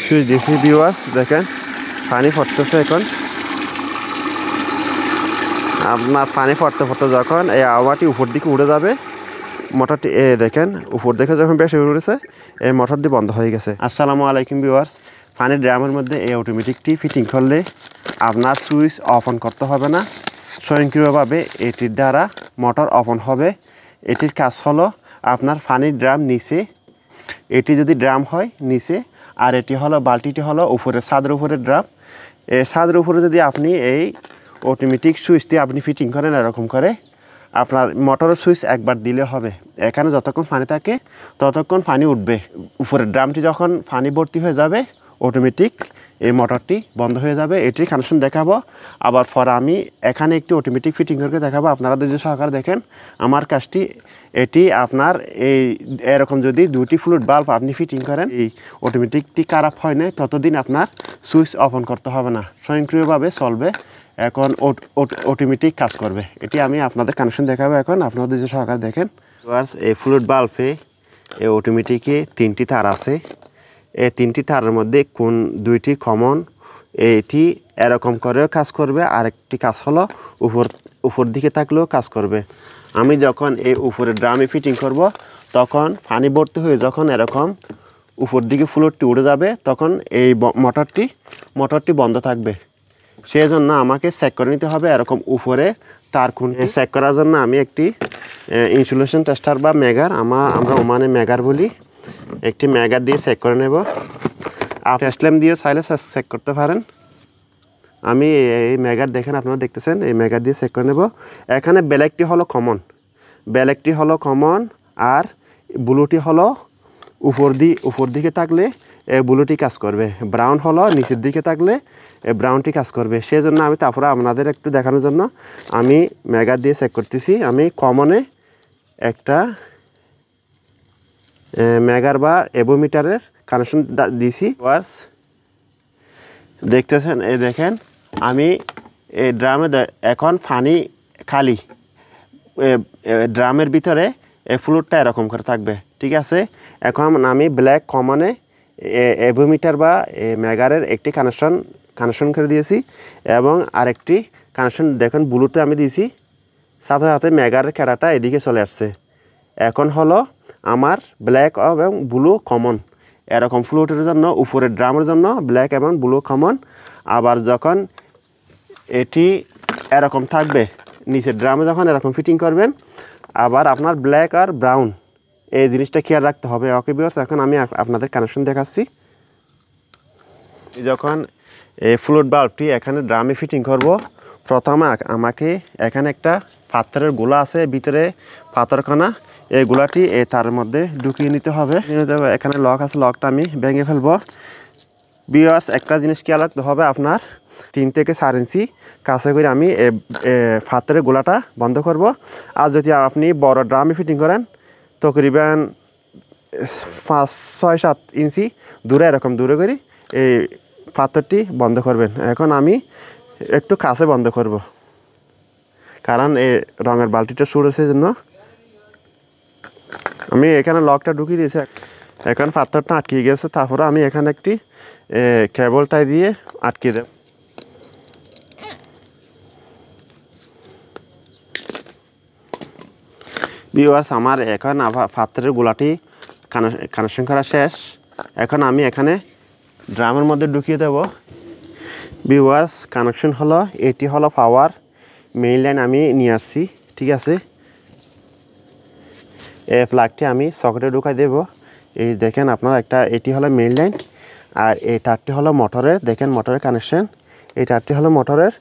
Switch দিয়েছি viewers, দেখেন পানি পড়তেছে। এখন আপনার পানি পড়তে পড়তে যখন এই আওয়াজটি উপর দিকে উড়ে যাবে, মোটরটি দেখেন উপর দিকে যখন বেশি উড়েছে, এই মোটরটি বন্ধ হয়ে গেছে। আসসালামু আলাইকুম ভিউয়ার্স, পানির ড্রামের মধ্যে এই অটোমেটিকটি ফিটিং করলে আপনার সুইচ অফ অন করতে হবে না, স্বয়ংক্রিয়ভাবে এটির দ্বারা মোটর অফ অন হবে। এটির কাজ হলো আপনার পানির ড্রাম নিচে, এটি যদি ড্রাম হয় নিচে, আর এটি হলো বালতিটি হলো উপরে ছাদের উপরে ড্রাম। এই ছাদের উপরে যদি আপনি এই অটোমেটিক সুইচটি আপনি ফিটিং করেন এরকম করে, আপনার মোটরের সুইচ একবার দিলে হবে। এখানে যতক্ষণ পানি থাকে ততক্ষণ পানি উঠবে। উপরের ড্রামটি যখন পানি ভর্তি হয়ে যাবে, অটোমেটিক এই মোটরটি বন্ধ হয়ে যাবে। এটির কানেকশন দেখাবো। আবার পরে আমি এখানে একটি অটোমেটিক ফিটিং করে দেখাবো। আপনারা ধৈর্য সহকারে দেখেন আমার কাজটি। এটি আপনার এরকম যদি দুটি ফ্লুইড বাল্ব আপনি ফিটিং করেন, এই অটোমেটিকটি খারাপ হয় না ততদিন আপনার সুইচ অফ অন করতে হবে না, স্বয়ংক্রিয়ভাবে চলবে। এখন অটোমেটিক কাজ করবে। এটি আমি আপনাদের কানেকশন দেখাবো। এখন আপনারা ধৈর্য সহকারে দেখেন। এই ফ্লুইড বাল্বে এই অটোমেটিকে 3টি তার আছে। এই 3টি তারের মধ্যে কোন দুইটি কমন, এটি এরকম করেও কাজ করবে, আরেকটি কাজ হলো উপর দিকে থাকলেও কাজ করবে। আমি যখন এই উপরে ড্রামে ফিটিং করব, তখন পানি ভর্তি হয়ে যখন এরকম উপর দিকে ফ্লুইডটি উড়ে যাবে, তখন এই মোটরটি বন্ধ থাকবে। সেই জন্য আমাকে চেক করে নিতে হবে এরকম উপরে তার কোনটি। চেক করার জন্য আমি একটি ইনসুলেশন টেস্টার বা মেগার, আমরা ওমানে মেগার বলি, একটি মেগার দিয়ে চেক করে নেব। টেস্ট ল্যাম্প দিয়েও চাইলে চেক করতে পারেন। আমি এই মেগার দেখেন, আপনারা দেখতেছেন, এই মেগার দিয়ে চেক করে নেব। এখানে ব্ল্যাকটি হলো কমন, আর ব্লুটি হলো উপর দিকে থাকলে এই ব্লুটি কাজ করবে, ব্রাউন হলো নিচের দিকে থাকলে এই ব্রাউনটি কাজ করবে। সেই জন্য আমি তারপরে আপনাদের একটু দেখানোর জন্য আমি মেগার দিয়ে চেক করতেছি। আমি কমনে একটা মেগার বা এভোমিটারের কানেকশন দিয়েছি। দেখতেছেন, এই দেখেন আমি এই ড্রামে এখন পানি খালি, ড্রামের ভিতরে এই ফ্লুইডটা এরকম করে থাকবে, ঠিক আছে। এখন আমি ব্ল্যাক কমনে এভোমিটার বা মেগারের একটি কানেকশন করে দিয়েছি, এবং আরেকটি কানেকশন দেখেন ব্লুতে আমি দিয়েছি। সাথে সাথে মেগারের ক্যারাটা এদিকে চলে আসছে। এখন হলো আমার ব্ল্যাক এবং ব্লু কমন। এরকম ফ্লুইডের জন্য উপরের ড্রামের জন্য ব্ল্যাক এবং ব্লু কমন। আবার যখন এটি এরকম থাকবে নিচের ড্রামে যখন এরকম ফিটিং করবেন, আবার আপনার ব্ল্যাক আর ব্রাউন এই জিনিসটা খেয়াল রাখতে হবে। ওকে ভিউয়ার্স, এখন আমি আপনাদের কানেকশন দেখাচ্ছি। যখন এই ফ্লুইড বাল্বটি এখানে ড্রামে ফিটিং করব, প্রথমে আমাকে এখানে একটা পাথরের গোলা আছে, ভিতরে পাথরখানা, এই গোলাটি এই তারের মধ্যে ঢুকিয়ে নিতে হবে। এখানে লক আছে, লকটা আমি ভেঙে ফেলবো। ভিউয়ার্স, একটা জিনিস খেয়াল রাখতে হবে, আপনার 3 থেকে 4 ইঞ্চি কাছে করে আমি পাথরের গোলাটা বন্ধ করব। আর যদি আপনি বড় ড্রামে ফিটিং করেন, তকরিবান 5-6-7 ইঞ্চি দূরে এরকম দূরে করে এই পাথরটি বন্ধ করবেন। এখন আমি একটু কাছে বন্ধ করব, কারণ এই রঙের বালতিটা ছুড়েছে জন্য। আমি এখানে লকটা ঢুকিয়ে দিয়েছি। এখন পাথরটা আটকে গেছে, তারপরে আমি এখানে একটি কেবলটাই দিয়ে আটকে দেব। ভিউয়ার্স, আমার এখন পাথরের গোলাটি কানেকশন করা শেষ। এখন আমি এখানে ড্রামের মধ্যে ঢুকিয়ে দেব। ভিউয়ার্স, কানেকশন হলো, এটি হলো পাওয়ার মেইন লাইন আমি নিয়ে আসছি, ঠিক আছে। এই প্লাগটি আমি সকেটে ঢুকাই দেব। এই দেখেন আপনার এটি হলো মেইন লাইন, আর এই তারটি হলো মোটরের। দেখেন মোটরের কানেকশন, এই তারটি হলো মোটরের,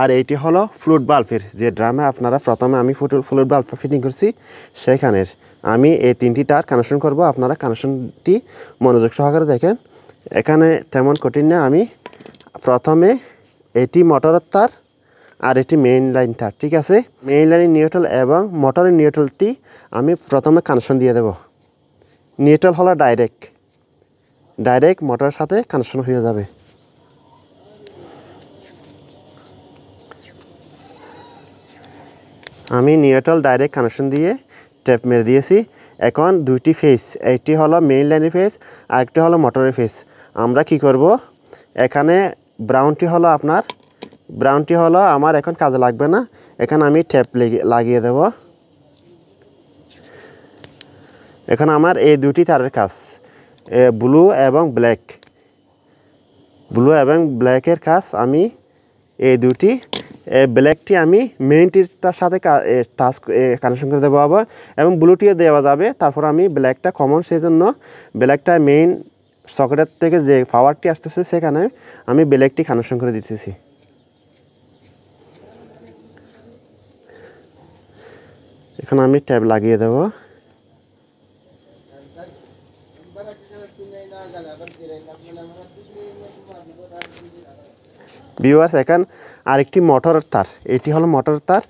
আর এইটি হলো ফ্লুইড বাল্বের। যে ড্রামে আপনারা প্রথমে আমি ফ্লুইড বাল্ব ফিটিং করছি, সেখানের আমি এই 3টি তার কানেকশন করব। আপনারা কানেকশনটি মনোযোগ সহকারে দেখেন। এখানে তেমন কঠিন না। আমি প্রথমে এটি মোটরের তার, আর এটি মেইন লাইন তার, ঠিক আছে। মেইন লাইনের নিউট্রাল এবং মোটরের নিউট্রালটি আমি প্রথমে কানেকশন দিয়ে দেব। নিউট্রাল হলো ডাইরেক্ট মোটরের সাথে কানেকশন হয়ে যাবে। আমি নিউট্রাল ডাইরেক্ট কানেকশন দিয়ে টেপ মেরে দিয়েছি। এখন 2টি ফেজ, একটি হলো মেইন লাইনের ফেজ, আরেকটি হলো মোটরের ফেজ। আমরা কি করব, এখানে ব্রাউনটি হলো আমার এখন কাজে লাগবে না। এখানে আমি ট্যাপ লাগিয়ে দেব। এখন আমার এই দুটি তারের কাজ, ব্লু এবং ব্ল্যাকের কাজ। আমি এই দুটি ব্ল্যাকটি আমি মেইনটির সাথে টাচ কানেকশন করে দেবো আবার, এবং ব্লুটিও দেওয়া যাবে। তারপর আমি ব্ল্যাকটা কমন, সেই জন্য ব্ল্যাকটা মেইন সকেটের থেকে যে পাওয়ারটি আসতেছে সেখানে আমি ব্ল্যাকটি কানেকশন করে দিতেছি। এখন আমি ট্যাব লাগিয়ে দেব। ভিউয়ার্স, এখন আরেকটি মোটরের তার, এটি হলো মোটরের তার।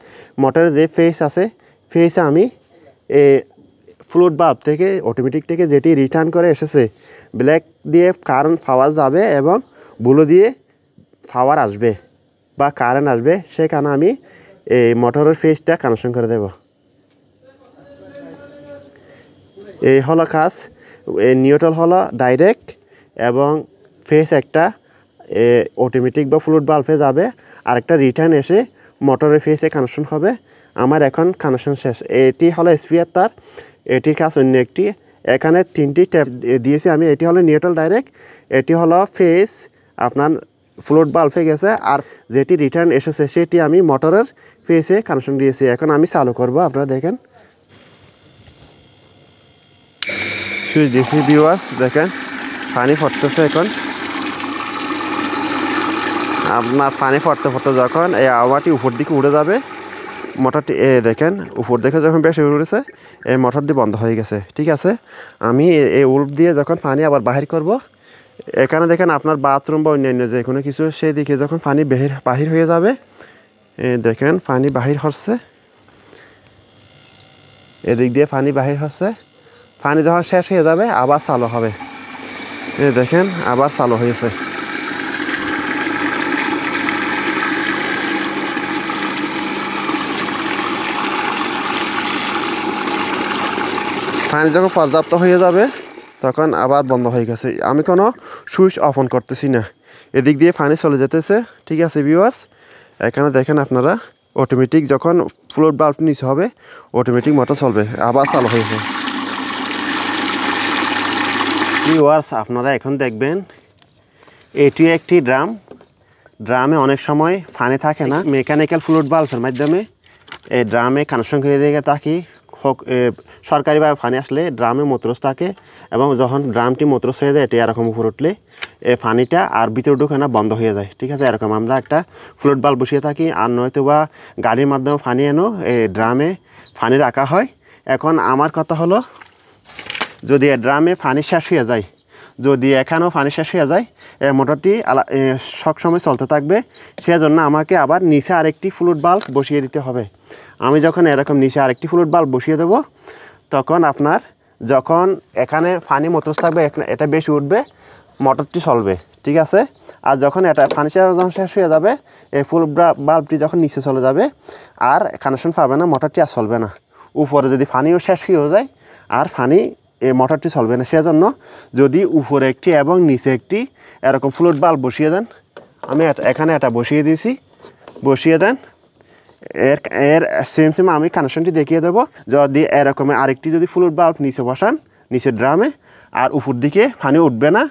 মোটরের যে ফেস আছে, ফেসে আমি ফ্লুইড বাল্ব থেকে অটোমেটিক থেকে যেটি রিটার্ন করে এসেছে, ব্ল্যাক দিয়ে কারেন্ট পাওয়া যাবে এবং ব্লু দিয়ে পাওয়ার আসবে বা কারেন্ট আসবে, সেখানে আমি এই মোটরের ফেসটা কানেকশন করে দেব। এই হলো কাজ। নিউট্রাল হলো ডাইরেক্ট এবং ফেস একটা অটোমেটিক বা ফ্লুইড বাল্বে যাবে, আর একটা রিটার্ন এসে মোটরের ফেসে কানেকশন হবে। আমার এখন কানেকশন শেষ। এটি হলো স্পিয়ার তার, এটির কাজ অন্য একটি। এখানে 3টি ট্যাপ দিয়েছি আমি। এটি হলো নিউট্রাল ডাইরেক্ট, এটি হলো ফেস আপনার ফ্লুইড বাল্বে গেছে, আর যেটি রিটার্ন এসেছে সেটি আমি মোটরের ফেসে কানেকশন দিয়েছি। এখন আমি চালু করব, আপনারা দেখেন। সুইচ দিয়েছি ভিউয়ার্স, দেখেন পানি পড়তেছে। এখন আপনার পানি পড়তে যখন এই আওয়াটি উপর দিকে উড়ে যাবে, মোটরটি দেখেন উপর দিকে যখন বেশি উড়েছে, এই মোটরটি বন্ধ হয়ে গেছে। ঠিক আছে, আমি এই উল্প দিয়ে যখন পানি আবার বাহির করব, এখানে দেখেন আপনার বাথরুম বা অন্যান্য যে কোনো কিছু, সেই দিকে যখন পানি বাহির হয়ে যাবে, দেখেন পানি বাহির হচ্ছে, এদিক দিয়ে পানি বাহির হচ্ছে। পানি যখন শেষ হয়ে যাবে আবার চালু হবে। দেখেন আবার চালু হয়েছে। পানি যখন পর্যাপ্ত হয়ে যাবে তখন আবার বন্ধ হয়ে গেছে। আমি কোনো সুইচ অফ অন করতেছি না, এদিক দিয়ে পানি চলে যেতেছে। ঠিক আছে ভিউয়ার্স, এখানে দেখেন আপনারা অটোমেটিক যখন ফ্লুইড বাল্ব নিচে হবে, অটোমেটিক মোটর চলবে, আবার চালু হয়েছে। ভিউয়ার্স, আপনারা এখন দেখবেন এটি একটি ড্রামে অনেক সময় পানি থাকে না, মেকানিক্যাল ফ্লুইড বাল্বের মাধ্যমে এই ড্রামে কানেকশন করে দিয়ে থাকি। সরকারিভাবে পানি আসলে ড্রামে মোটরস থাকে, এবং যখন ড্রামটি মোটরস হয়ে যায়, এটি এরকম উপর উঠলে এই পানিটা আর ভিতরে ঢুকে না, বন্ধ হয়ে যায়। ঠিক আছে, এরকম আমরা একটা ফ্লুইড বাল্ব বসিয়ে থাকি, আর নয়তো বা গাড়ির মাধ্যমে পানি এনো এই ড্রামে পানি রাখা হয়। এখন আমার কথা হলো, যদি ড্রামে পানি শেষ হয়ে যায়, যদি এখানেও পানি শেষ হয়ে যায়, মোটরটি সবসময় চলতে থাকবে। সেজন্য আমাকে আবার নিচে আরেকটি ফ্লুইড বাল্ব বসিয়ে দিতে হবে। আমি যখন এরকম নিচে আরেকটি ফ্লুইড বাল্ব বসিয়ে দেবো, তখন আপনার যখন এখানে পানি মোটর থাকবে, এটা বেশি উঠবে, মোটরটি চলবে। ঠিক আছে, আর যখন এটা পানি যখন শেষ হয়ে যাবে, এই ফ্লুইড বাল্বটি যখন নিচে চলে যাবে, আর কানেকশন পাবে না, মোটরটি আর চলবে না। উপরে যদি পানিও শেষ হয়ে যায়, আর পানি এই মোটরটি চলবে না। সেজন্য যদি উপরে একটি এবং নিচে একটি এরকম ফ্লুইড বাল্ব বসিয়ে দেন, আমি এখানে এটা বসিয়ে দিয়েছি, বসিয়ে দেন, এর সেম আমি কানেকশনটি দেখিয়ে দেবো। যদি এরকম আরেকটি যদি ফ্লুইড বাল্ব নিচে বসান, নিচের ড্রামে, আর উপর দিকে পানি উঠবে না,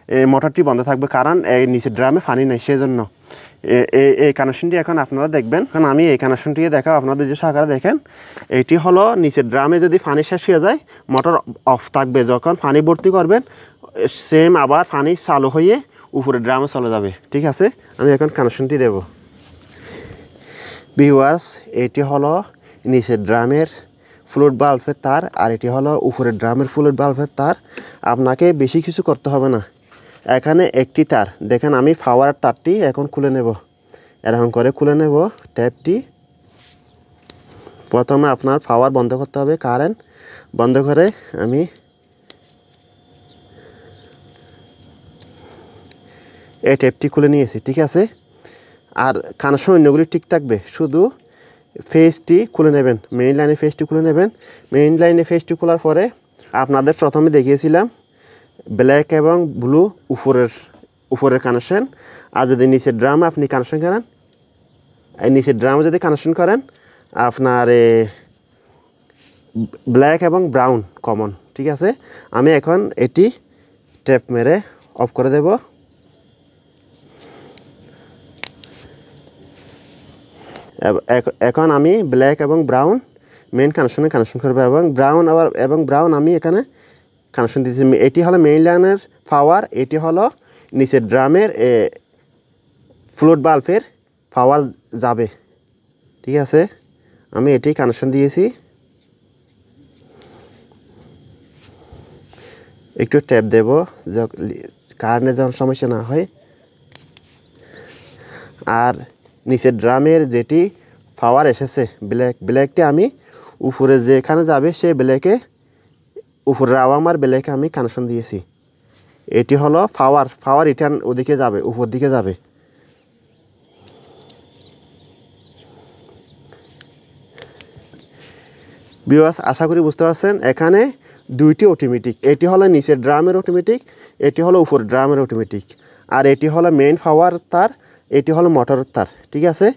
এই মোটরটি বন্ধ থাকবে, কারণ এই নিচের ড্রামে পানি নেই। সেজন্য এই কানেকশনটি এখন আপনারা দেখবেন। কারণ আমি এই কানেকশনটি দেখাও আপনাদের যে সহকারে দেখেন। এইটি হলো নিচের ড্রামে যদি পানি শেষ হয়ে যায়, মোটর অফ থাকবে। যখন পানি ভর্তি করবেন, সেম আবার পানি চালু হয়ে উপরে ড্রামে চলে যাবে। ঠিক আছে, আমি এখন কানেকশনটি দেব। ভিউয়ার্স, এটি হলো নিচের ড্রামের ফ্লুইড বাল্বের তার, আর এটি হলো উপরের ড্রামের ফ্লুইড বাল্বের তার। আপনাকে বেশি কিছু করতে হবে না। এখানে একটি তার দেখেন, আমি পাওয়ার তারটি এখন খুলে নেব, এরকম করে খুলে নেব ট্যাপটি। প্রথমে আপনার পাওয়ার বন্ধ করতে হবে, কারেন্ট বন্ধ করে আমি এই ট্যাপটি খুলে নিয়েছি। ঠিক আছে, আর কানেকশন অন্যগুলি ঠিক থাকবে, শুধু ফেসটি খুলে নেবেন, মেইন লাইনে ফেসটি খুলে নেবেন। মেইন লাইনে ফেসটি খোলার পরে আপনাদের প্রথমে দেখিয়েছিলাম ব্ল্যাক এবং ব্লু উপরের কানেকশন। আর যদি নিচের ড্রামে আপনি কানেকশন করেন, এই নিচের ড্রামে যদি কানেকশন করেন আপনার ব্ল্যাক এবং ব্রাউন কমন। ঠিক আছে, আমি এখন এটি ট্যাপ মেরে অফ করে দেব। এখন আমি ব্ল্যাক এবং ব্রাউন মেইন কানেকশনে কানেকশন করবো এবং ব্রাউন আমি এখানে কানেকশন দিয়েছি। এটি হলো মেইন লাইনের পাওয়ার, এটি হলো নিচের ড্রামের ফ্লোট বাল্বের পাওয়ার যাবে। ঠিক আছে, আমি এটি কানেকশন দিয়েছি। একটু ট্যাপ দেব কারেন্টে যখন সমস্যা না হয়। আর নিচের ড্রামের যেটি পাওয়ার এসেছে ব্ল্যাকটি আমি উপরে যেখানে যাবে সেই ব্ল্যাকে উপরের আমার ব্ল্যাকে আমি কানেকশন দিয়েছি। এটি হলো পাওয়ার রিটার্ন ওদিকে যাবে, উপর দিকে যাবে। ভিউয়ার্স, আশা করি বুঝতে পারছেন। এখানে দুইটি অটোমেটিক, এটি হলো নিচের ড্রামের অটোমেটিক, এটি হলো উপরের ড্রামের অটোমেটিক। আর এটি হলো মেইন পাওয়ার তার, এটি হলো মোটরের তার। ঠিক আছে,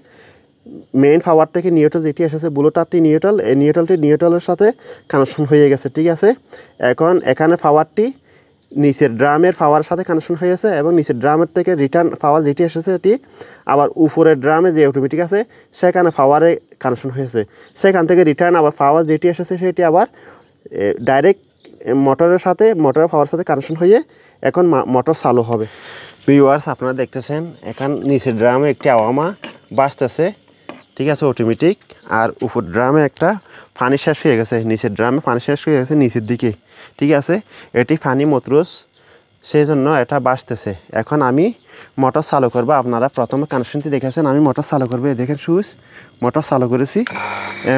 মেইন পাওয়ার থেকে নিউট্রাল যেটি এসেছে ব্লু তারটি নিউট্রাল, এই নিউট্রালের সাথে কানেকশন হয়ে গেছে। ঠিক আছে, এখন এখানে পাওয়ারটি নিচের ড্রামের পাওয়ারের সাথে কানেকশন হয়েছে এবং নিচের ড্রামের থেকে রিটার্ন পাওয়ার যেটি এসেছে এটি আবার উপরের ড্রামে যে অটোমেটিক আছে সেখানে পাওয়ারে কানেকশন হয়েছে। সেখান থেকে রিটার্ন আবার পাওয়ার যেটি এসেছে সেটি আবার ডাইরেক্ট মোটরের পাওয়ার সাথে কানেকশন হয়ে এখন মোটর চালু হবে। ভিউয়ার্স, আপনারা দেখতেছেন এখন নিচের ড্রামে একটি আওয়ামা বাজতেছে। ঠিক আছে, অটোমেটিক। আর উপর ড্রামে একটা পানি শেষ হয়ে গেছে, নিচের ড্রামে পানি শেষ হয়ে গেছে নিচের দিকে। ঠিক আছে, এটি পানি মতরুস, সেই জন্য এটা বাজতেছে। এখন আমি মোটর চালু করবো। আপনারা প্রথমে কানেকশনটি দেখেছেন, আমি মোটর চালু করবো। দেখেন সুইচ, মোটর চালু করেছি,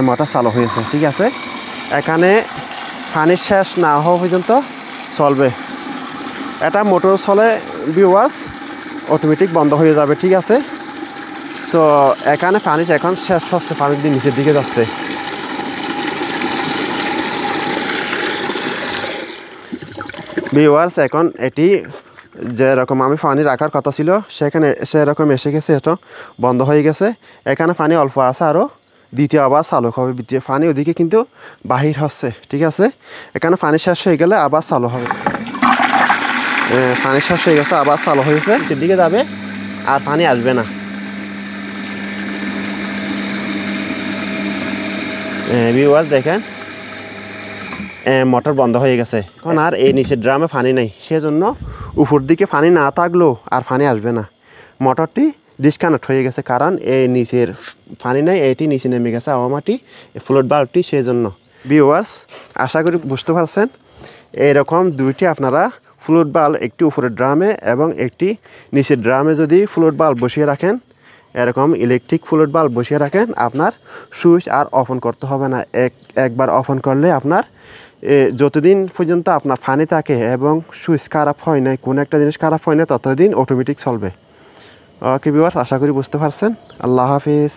মোটর চালু হয়েছে। ঠিক আছে, এখানে পানি শেষ না হওয়া পর্যন্ত চলবে। এটা মোটর চলে ভিউয়ার্স, অটোমেটিক বন্ধ হয়ে যাবে। ঠিক আছে, তো এখানে পানি এখন শেষ হচ্ছে, পানি দিয়ে নিচের দিকে যাচ্ছে। ভিউয়ার্স, এখন এটি যেরকম আমি পানি রাখার কথা ছিল সেরকম এসে গেছে, এটা বন্ধ হয়ে গেছে। এখানে পানি অল্প আছে, আরও দ্বিতীয় আবার চালু হবে। দ্বিতীয় পানি ওদিকে কিন্তু বাহির হচ্ছে। ঠিক আছে, এখানে পানি শেষ হয়ে গেলে আবার চালু হবে। পানি শেষ হয়ে গেছে, আবার চালু হয়েছে, সেদিকে যাবে আর পানি আসবে না। ভিউয়ার্স দেখেন, মোটর বন্ধ হয়ে গেছে। এখন আর এই নিচের ড্রামে পানি নেই, সেজন্য উপর দিকে পানি না থাকলেও আর পানি আসবে না। মোটরটি ডিসকানেক্ট হয়ে গেছে, কারণ এই নিচের পানি নেই, এটি নিচে নেমে গেছে আওয়ামাটি ফ্লোট বাল্বটি, সেই জন্য। ভিউয়ার্স, আশা করি বুঝতে পারছেন। এইরকম দুইটি আপনারা ফ্লোট বাল্ব, একটি উপরের ড্রামে এবং একটি নিচের ড্রামে যদি ফ্লোট বাল্ব বসিয়ে রাখেন, এরকম ইলেকট্রিক ফ্লোট বাল্ব বসিয়ে রাখেন, আপনার সুইচ আর অফ অন করতে হবে না। একবার অফ অন করলে আপনার যতদিন পর্যন্ত আপনার পানি থাকে এবং সুইচ খারাপ হয় না, কোনো একটা জিনিস খারাপ হয় না, ততদিন অটোমেটিক চলবে। ওকে ভিউয়ার্স, আশা করি বুঝতে পারছেন। আল্লাহ হাফিজ।